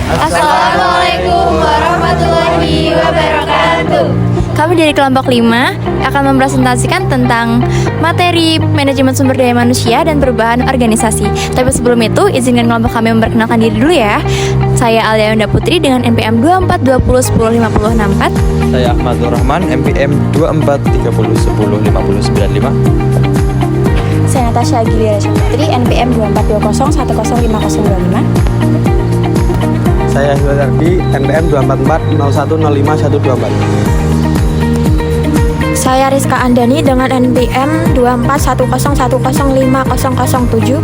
Assalamualaikum warahmatullahi wabarakatuh. Kami dari kelompok 5 akan mempresentasikan tentang materi manajemen sumber daya manusia dan perubahan organisasi. Tapi sebelum itu, izinkan kelompok kami memperkenalkan diri dulu ya. Saya Alia Yunda Putri dengan NPM 2420105064. Saya Ahmadur Rahman, NPM 2430105095. Saya Natasha Gilia Putri, NPM 2420105025. Saya Hildardi, NPM 24401051124. Saya Rizka Andani dengan NPM 2410105007.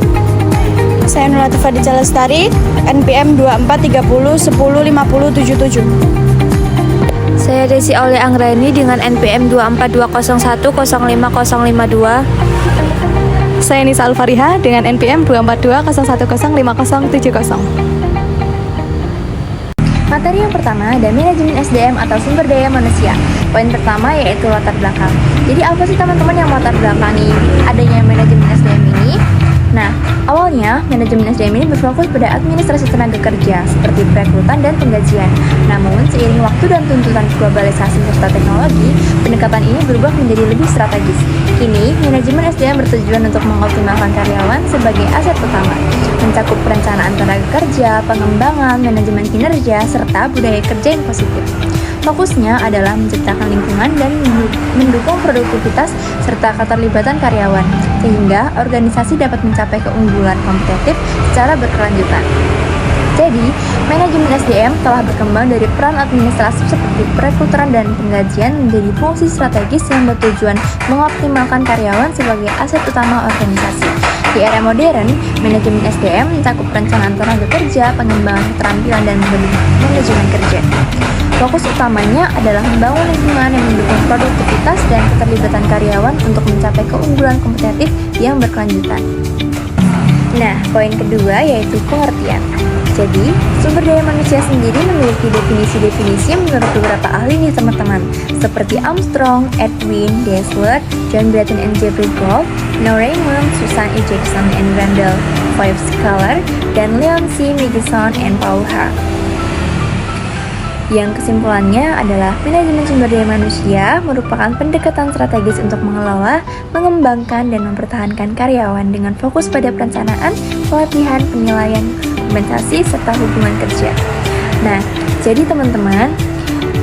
Saya Nurlatifah Dica Lestari, NPM 2430105077. Saya Desi Aulia Anggrani dengan NPM 2420105052. Saya Nisa Alfariha dengan NPM 2420105070. Materi yang pertama ada manajemen SDM atau sumber daya manusia. Poin pertama yaitu latar belakang. Jadi apa sih teman-teman yang latar belakangi adanya manajemen SDM ini? Nah, awalnya manajemen SDM ini berfokus pada administrasi tenaga kerja seperti perekrutan dan penggajian. Namun, seiring waktu dan tuntutan globalisasi serta teknologi, pendekatan ini berubah menjadi lebih strategis. Kini, manajemen SDM bertujuan untuk mengoptimalkan karyawan sebagai aset utama, mencakup perencanaan tenaga kerja, pengembangan, manajemen kinerja, serta budaya kerja yang positif. Fokusnya adalah menciptakan lingkungan dan mendukung produktivitas serta keterlibatan karyawan, sehingga organisasi dapat mencapai keunggulan kompetitif secara berkelanjutan. Jadi, manajemen SDM telah berkembang dari peran administratif seperti perekrutan dan penggajian menjadi fungsi strategis yang bertujuan mengoptimalkan karyawan sebagai aset utama organisasi. Di era modern, manajemen SDM mencakup perencanaan tenaga kerja, pengembangan keterampilan, dan manajemen kerja. Fokus utamanya adalah membangun lingkungan yang mendukung produktivitas dan keterlibatan karyawan untuk mencapai keunggulan kompetitif yang berkelanjutan. Nah, poin kedua yaitu pengertian. Jadi, sumber daya manusia sendiri memiliki definisi-definisi menurut beberapa ahli nih teman-teman, seperti Armstrong, Edwin, Dassler, John Bratton and Jeffrey Gold, Noah Raymond, Susan E. Jackson and Randall Five Scholar, dan Leon C. Matheson and Paul Hart. Yang kesimpulannya adalah manajemen sumber daya manusia merupakan pendekatan strategis untuk mengelola, mengembangkan, dan mempertahankan karyawan dengan fokus pada perencanaan, pelatihan, penilaian, kompensasi, serta hubungan kerja. Nah, jadi teman-teman,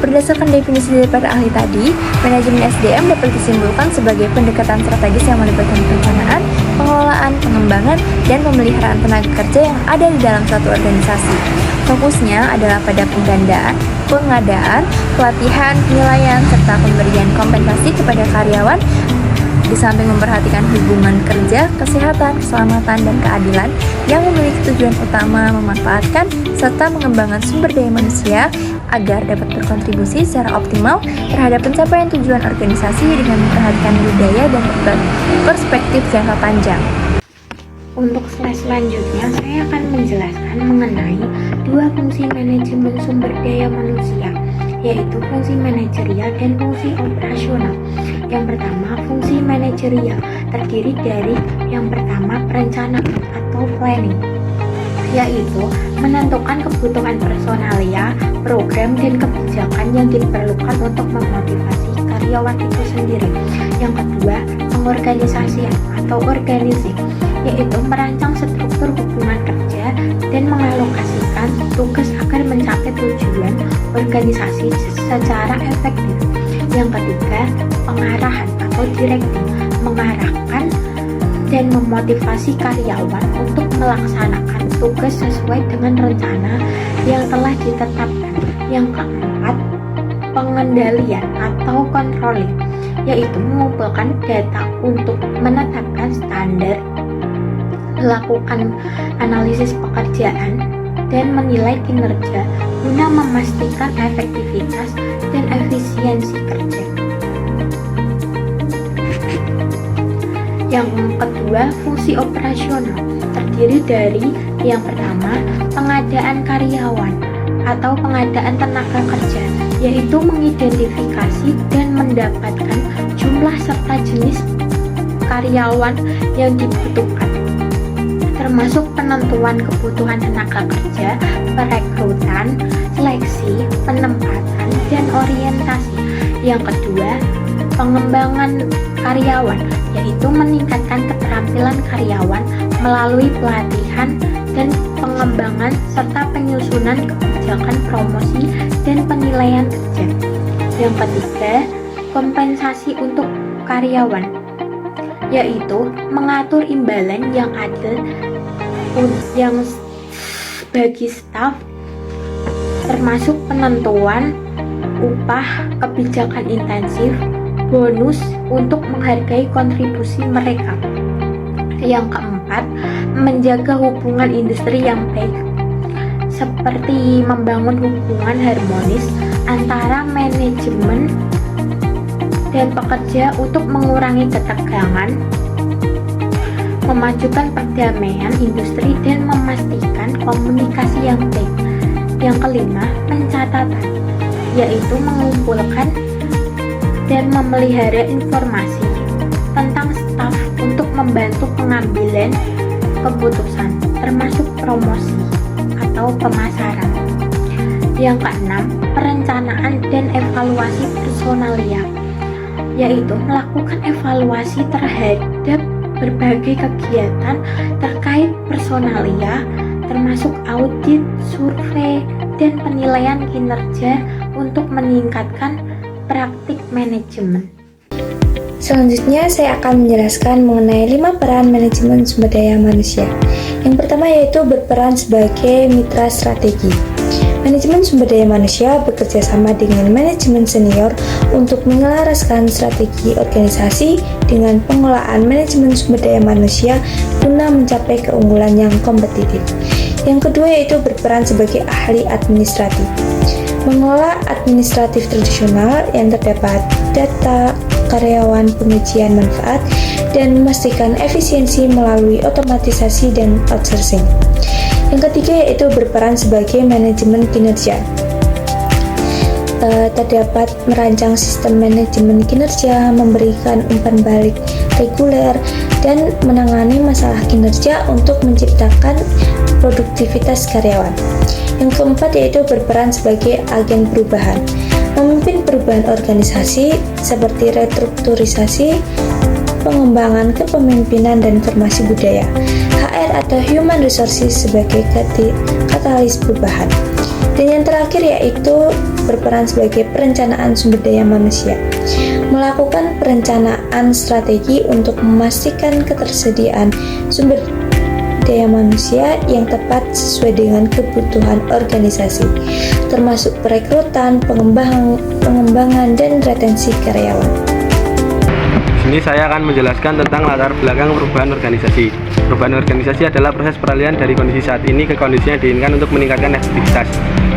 berdasarkan definisi dari para ahli tadi, manajemen SDM dapat disimpulkan sebagai pendekatan strategis yang melibatkan perencanaan, pengelolaan, pengembangan, dan pemeliharaan tenaga kerja yang ada di dalam suatu organisasi. Fokusnya adalah pada pengadaan, pelatihan, penilaian, serta pemberian kompensasi kepada karyawan, di samping memperhatikan hubungan kerja, kesehatan, keselamatan, dan keadilan yang memiliki tujuan utama memanfaatkan serta mengembangkan sumber daya manusia agar dapat berkontribusi secara optimal terhadap pencapaian tujuan organisasi dengan memperhatikan budaya dan perspektif jangka panjang. Untuk slide selanjutnya, saya akan menjelaskan mengenai dua fungsi manajemen sumber daya manusia, yaitu fungsi manajerial dan fungsi operasional. Yang pertama, fungsi manajerial terdiri dari yang pertama perencanaan atau planning, yaitu menentukan kebutuhan personalia, program, dan kebijakan yang diperlukan untuk memotivasi karyawan itu sendiri. Yang kedua, pengorganisasian atau organizing, yaitu merancang struktur hubungan kerja dan mengalokasikan tugas agar mencapai tujuan organisasi secara efektif. Yang ketiga, pengarahan atau directing, mengarahkan dan memotivasi karyawan untuk melaksanakan tugas sesuai dengan rencana yang telah ditetapkan. Yang keempat, pengendalian atau controlling, yaitu mengumpulkan data untuk menetapkan standar, melakukan analisis pekerjaan, dan menilai kinerja guna memastikan efektivitas dan efisiensi kerja. Yang kedua, fungsi operasional terdiri dari yang pertama, pengadaan karyawan atau pengadaan tenaga kerja, yaitu mengidentifikasi dan mendapatkan jumlah serta jenis karyawan yang dibutuhkan. termasuk penentuan kebutuhan tenaga kerja, perekrutan, seleksi, penempatan, dan orientasi. Yang kedua, pengembangan karyawan, yaitu meningkatkan keterampilan karyawan melalui pelatihan dan pengembangan serta penyusunan kebijakan promosi dan penilaian kerja. Yang ketiga, kompensasi untuk karyawan, yaitu mengatur imbalan yang adil yang bagi staf, termasuk penentuan upah, kebijakan intensif, bonus untuk menghargai kontribusi mereka. Yang keempat, menjaga hubungan industri yang baik, seperti membangun hubungan harmonis antara manajemen dan pekerja untuk mengurangi ketegangan, memajukan perdamaian industri, dan memastikan komunikasi yang baik. Yang kelima, pencatatan, yaitu mengumpulkan dan memelihara informasi tentang staf untuk membantu pengambilan keputusan, termasuk promosi atau pemasaran. Yang keenam, perencanaan dan evaluasi personalia, yaitu melakukan evaluasi terhadap berbagai kegiatan terkait personalia, termasuk audit, survei, dan penilaian kinerja untuk meningkatkan praktik manajemen. Selanjutnya saya akan menjelaskan mengenai 5 peran manajemen sumber daya manusia. Yang pertama yaitu berperan sebagai mitra strategi. Manajemen sumber daya manusia bekerja sama dengan manajemen senior untuk menyelaraskan strategi organisasi dengan pengelolaan manajemen sumber daya manusia guna mencapai keunggulan yang kompetitif. Yang kedua yaitu berperan sebagai ahli administratif. Mengelola administratif tradisional yang terdapat data, karyawan, pengujian manfaat, dan memastikan efisiensi melalui otomatisasi dan outsourcing. Yang ketiga yaitu berperan sebagai manajemen kinerja. Terdapat merancang sistem manajemen kinerja, memberikan umpan balik reguler, dan menangani masalah kinerja untuk menciptakan produktivitas karyawan. Yang keempat yaitu berperan sebagai agen perubahan, memimpin perubahan organisasi seperti restrukturisasi, pengembangan kepemimpinan dan formasi budaya, HR atau Human Resources sebagai katalis perubahan. Dan yang terakhir yaitu berperan sebagai perencanaan sumber daya manusia, melakukan perencanaan strategi untuk memastikan ketersediaan sumber daya manusia yang tepat sesuai dengan kebutuhan organisasi, termasuk perekrutan, pengembangan, dan retensi karyawan. Di sini saya akan menjelaskan tentang latar belakang perubahan organisasi. Perubahan organisasi adalah proses peralihan dari kondisi saat ini ke kondisi yang diinginkan untuk meningkatkan efektivitas.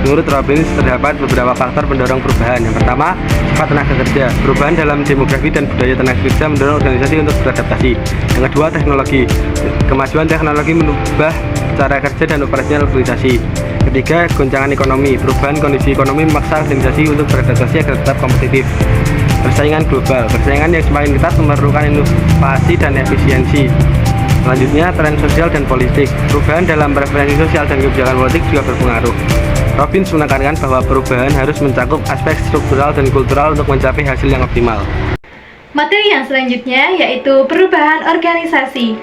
Menurut Robbins, terdapat beberapa faktor pendorong perubahan. Yang pertama, sifat tenaga kerja. Perubahan dalam demografi dan budaya tenaga kerja mendorong organisasi untuk beradaptasi. Yang kedua, teknologi. Kemajuan teknologi mengubah cara kerja dan operasinya organisasi. Ketiga, goncangan ekonomi. Perubahan kondisi ekonomi memaksa organisasi untuk beradaptasi agar tetap kompetitif. Persaingan global. Persaingan yang semakin ketat memerlukan inovasi dan efisiensi. Selanjutnya, tren sosial dan politik. Perubahan dalam preferensi sosial dan kebijakan politik juga berpengaruh. Robbins menekankan bahwa perubahan harus mencakup aspek struktural dan kultural untuk mencapai hasil yang optimal. Materi yang selanjutnya yaitu perubahan organisasi.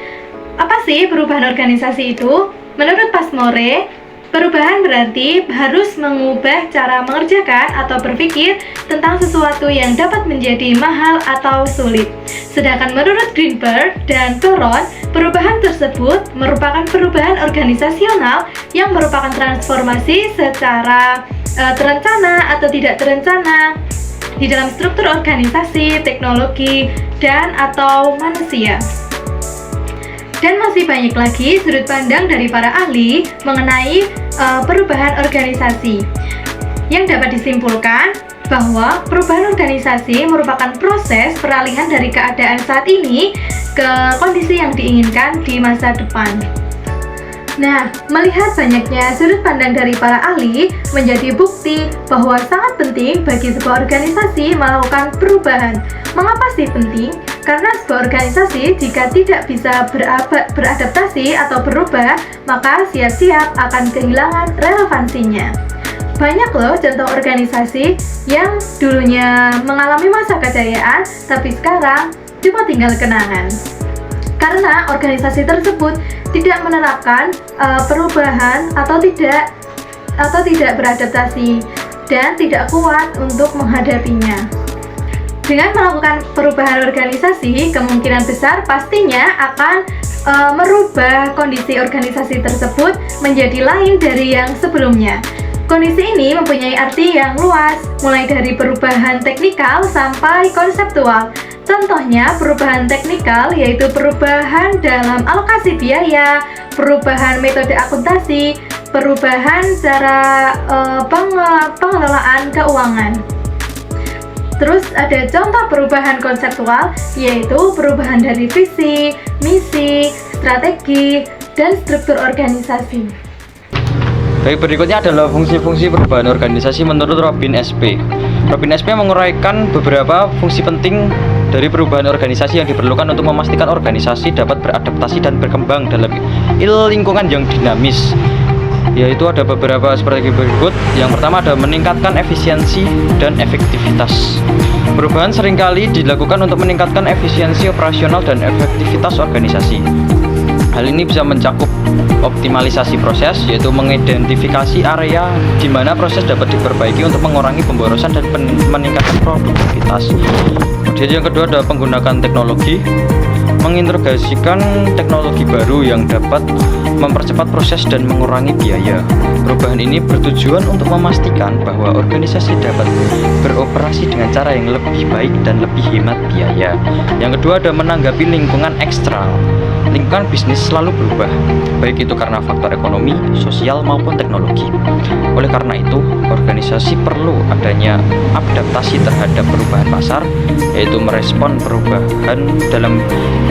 Apa sih perubahan organisasi itu? Menurut Passmore, perubahan berarti harus mengubah cara mengerjakan atau berpikir tentang sesuatu yang dapat menjadi mahal atau sulit. Sedangkan menurut Greenberg dan Toron, perubahan tersebut merupakan perubahan organisasional yang merupakan transformasi secara terencana atau tidak terencana di dalam struktur organisasi, teknologi, dan atau manusia. Dan masih banyak lagi sudut pandang dari para ahli mengenai perubahan organisasi. Yang dapat disimpulkan bahwa perubahan organisasi merupakan proses peralihan dari keadaan saat ini ke kondisi yang diinginkan di masa depan. Nah, melihat banyaknya sudut pandang dari para ahli menjadi bukti bahwa sangat penting bagi sebuah organisasi melakukan perubahan. Mengapa sih penting? Karena sebuah organisasi jika tidak bisa beradaptasi atau berubah, maka siap-siap akan kehilangan relevansinya. Banyak loh contoh organisasi yang dulunya mengalami masa kejayaan, tapi sekarang cuma tinggal kenangan. Karena organisasi tersebut tidak menerapkan perubahan atau tidak beradaptasi dan tidak kuat untuk menghadapinya. Dengan melakukan perubahan organisasi, kemungkinan besar pastinya akan merubah kondisi organisasi tersebut menjadi lain dari yang sebelumnya. Kondisi ini mempunyai arti yang luas, mulai dari perubahan teknikal sampai konseptual. Contohnya, perubahan teknikal yaitu perubahan dalam alokasi biaya, perubahan metode akuntansi, perubahan cara pengelolaan keuangan. Terus ada contoh perubahan konseptual, yaitu perubahan dari visi, misi, strategi, dan struktur organisasi. Baik, berikutnya adalah fungsi-fungsi perubahan organisasi menurut Robin SP. Robin SP menguraikan beberapa fungsi penting dari perubahan organisasi yang diperlukan untuk memastikan organisasi dapat beradaptasi dan berkembang dalam lingkungan yang dinamis. Yaitu ada beberapa seperti berikut. Yang pertama ada meningkatkan efisiensi dan efektivitas. Perubahan seringkali dilakukan untuk meningkatkan efisiensi operasional dan efektivitas organisasi. Hal ini bisa mencakup optimalisasi proses, yaitu mengidentifikasi area di mana proses dapat diperbaiki untuk mengurangi pemborosan dan meningkatkan produktivitas. Kemudian yang kedua adalah penggunaan teknologi, mengintegrasikan teknologi baru yang dapat mempercepat proses dan mengurangi biaya. Perubahan ini bertujuan untuk memastikan bahwa organisasi dapat beroperasi dengan cara yang lebih baik dan lebih hemat biaya. Yang kedua ada menanggapi lingkungan eksternal. Lingkungan bisnis selalu berubah, baik itu karena faktor ekonomi, sosial maupun teknologi. Oleh karena itu, organisasi perlu adanya adaptasi terhadap perubahan pasar, yaitu merespon perubahan dalam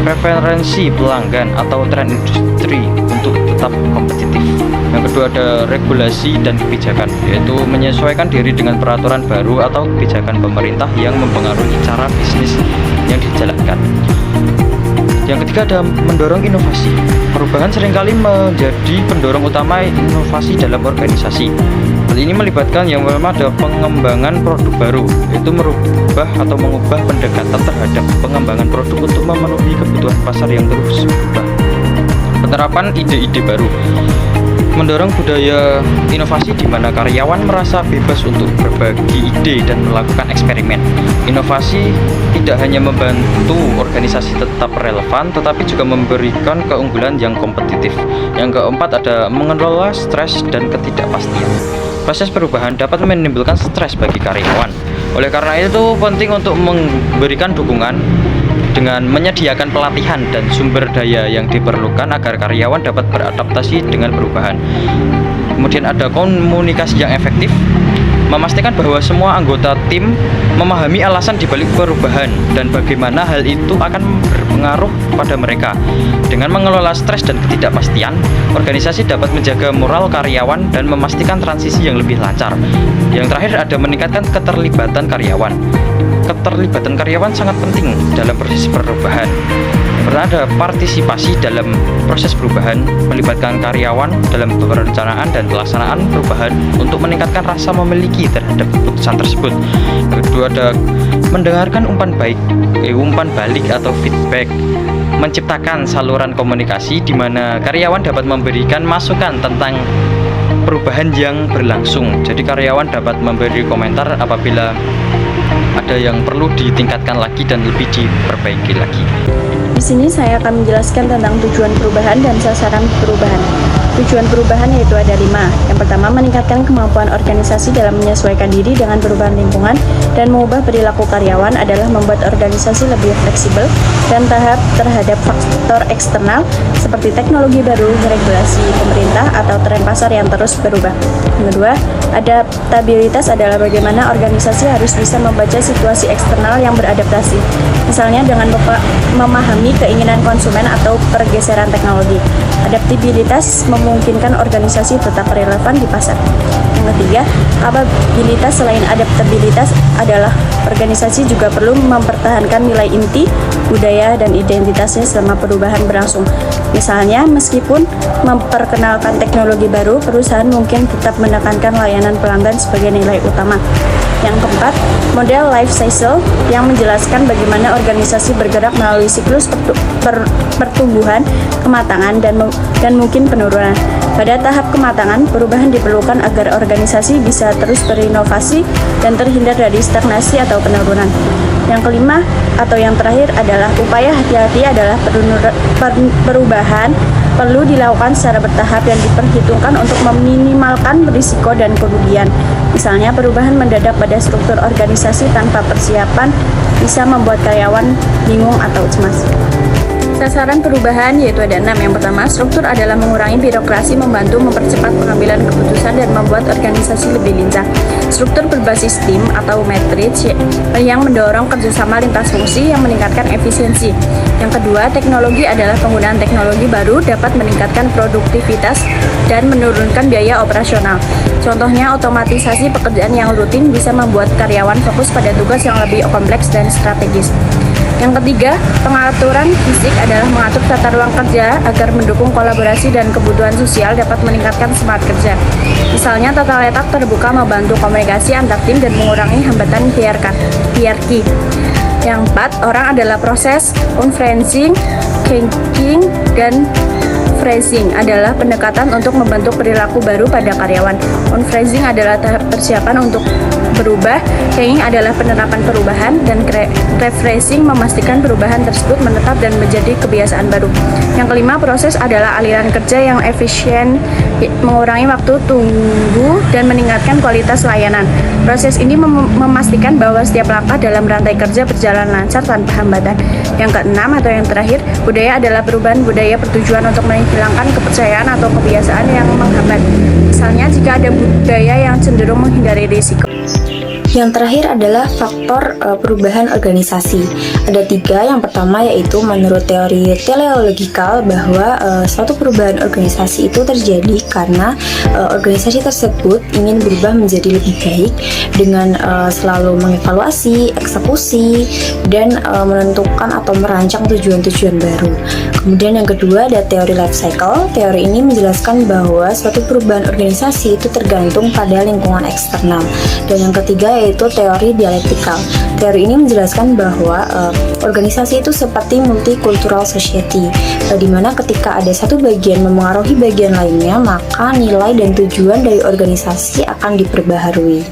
preferensi pelanggan atau tren industri untuk tetap kompetitif. Yang kedua ada regulasi dan kebijakan, yaitu menyesuaikan diri dengan peraturan baru atau kebijakan pemerintah yang mempengaruhi cara bisnis yang dijalankan. Yang ketiga ada mendorong inovasi. Perubahan seringkali menjadi pendorong utama inovasi dalam organisasi. Hal ini melibatkan yang pertama ada pengembangan produk baru, yaitu merubah atau mengubah pendekatan terhadap pengembangan produk untuk memenuhi kebutuhan pasar yang terus berubah. Penerapan ide-ide baru, mendorong budaya inovasi di mana karyawan merasa bebas untuk berbagi ide dan melakukan eksperimen. Inovasi tidak hanya membantu organisasi tetap relevan, tetapi juga memberikan keunggulan yang kompetitif. Yang keempat ada mengelola stres dan ketidakpastian. Proses perubahan dapat menimbulkan stres bagi karyawan. Oleh karena itu penting untuk memberikan dukungan dengan menyediakan pelatihan dan sumber daya yang diperlukan agar karyawan dapat beradaptasi dengan perubahan. Kemudian ada komunikasi yang efektif, memastikan bahwa semua anggota tim memahami alasan dibalik perubahan dan bagaimana hal itu akan berpengaruh pada mereka. Dengan mengelola stres dan ketidakpastian, organisasi dapat menjaga moral karyawan dan memastikan transisi yang lebih lancar. Yang terakhir ada meningkatkan keterlibatan karyawan. Keterlibatan karyawan sangat penting dalam proses perubahan. Pertama ada partisipasi dalam proses perubahan, melibatkan karyawan dalam perencanaan dan pelaksanaan perubahan untuk meningkatkan rasa memiliki terhadap keputusan tersebut. Kedua ada mendengarkan umpan balik atau feedback, menciptakan saluran komunikasi di mana karyawan dapat memberikan masukan tentang perubahan yang berlangsung. Jadi karyawan dapat memberi komentar apabila ada yang perlu ditingkatkan lagi dan lebih diperbaiki lagi. Di sini saya akan menjelaskan tentang tujuan perubahan dan sasaran perubahan. Tujuan perubahan yaitu ada 5. Yang pertama, meningkatkan kemampuan organisasi dalam menyesuaikan diri dengan perubahan lingkungan dan mengubah perilaku karyawan adalah membuat organisasi lebih fleksibel dan tahap terhadap faktor eksternal seperti teknologi baru, regulasi pemerintah, atau tren pasar yang terus berubah. Yang kedua, adaptabilitas adalah bagaimana organisasi harus bisa membaca situasi eksternal yang beradaptasi, misalnya dengan memahami keinginan konsumen atau pergeseran teknologi. Adaptabilitas memungkinkan organisasi tetap relevan di pasar. Yang ketiga, kapabilitas selain adaptabilitas adalah organisasi juga perlu mempertahankan nilai inti, budaya, dan identitasnya selama perubahan berlangsung. Misalnya, meskipun memperkenalkan teknologi baru, perusahaan mungkin tetap menekankan layanan pelanggan sebagai nilai utama. Yang keempat, model life cycle yang menjelaskan bagaimana organisasi bergerak melalui siklus pertumbuhan, kematangan, dan mungkin penurunan. Pada tahap kematangan, perubahan diperlukan agar organisasi bisa terus berinovasi dan terhindar dari stagnasi atau penurunan. Yang kelima atau yang terakhir adalah upaya hati-hati adalah perubahan perlu dilakukan secara bertahap yang diperhitungkan untuk meminimalkan risiko dan kerugian. Misalnya, perubahan mendadak pada struktur organisasi tanpa persiapan bisa membuat karyawan bingung atau cemas. Sasaran perubahan yaitu ada 6. Yang pertama, struktur adalah mengurangi birokrasi, membantu mempercepat pengambilan keputusan dan membuat organisasi lebih lincah. Struktur berbasis tim atau matriks yang mendorong kerjasama lintas fungsi yang meningkatkan efisiensi. Yang kedua, teknologi adalah penggunaan teknologi baru dapat meningkatkan produktivitas dan menurunkan biaya operasional. Contohnya, otomatisasi pekerjaan yang rutin bisa membuat karyawan fokus pada tugas yang lebih kompleks dan strategis. Yang ketiga, pengaturan fisik adalah mengatur tata ruang kerja agar mendukung kolaborasi dan kebutuhan sosial dapat meningkatkan semangat kerja. Misalnya, tata letak terbuka membantu komunikasi antar tim dan mengurangi hambatan hierarki. Yang keempat, orang adalah proses unfreezing, changing, dan freezing adalah pendekatan untuk membentuk perilaku baru pada karyawan. Unfreezing adalah tahap persiapan untuk berubah, changing adalah penerapan perubahan, dan refreshing memastikan perubahan tersebut menetap dan menjadi kebiasaan baru. Yang kelima, proses adalah aliran kerja yang efisien, mengurangi waktu tunggu, dan meningkatkan kualitas layanan. Proses ini memastikan bahwa setiap langkah dalam rantai kerja berjalan lancar tanpa hambatan. Yang keenam atau yang terakhir, budaya adalah perubahan budaya bertujuan untuk menghilangkan kepercayaan atau kebiasaan yang menghambat. Misalnya, jika ada budaya yang cenderung menghindari risiko. Yang terakhir adalah faktor perubahan organisasi. Ada 3. Yang pertama yaitu menurut teori teleologikal bahwa suatu perubahan organisasi itu terjadi karena organisasi tersebut ingin berubah menjadi lebih baik dengan selalu mengevaluasi, eksekusi, dan menentukan atau merancang tujuan-tujuan baru. Kemudian yang kedua ada teori life cycle. Teori ini menjelaskan bahwa suatu perubahan organisasi itu tergantung pada lingkungan eksternal. Dan yang ketiga yaitu teori dialektikal. Teori ini menjelaskan bahwa organisasi itu seperti multicultural society, di mana ketika ada satu bagian memengaruhi bagian lainnya, maka nilai dan tujuan dari organisasi akan diperbaharui.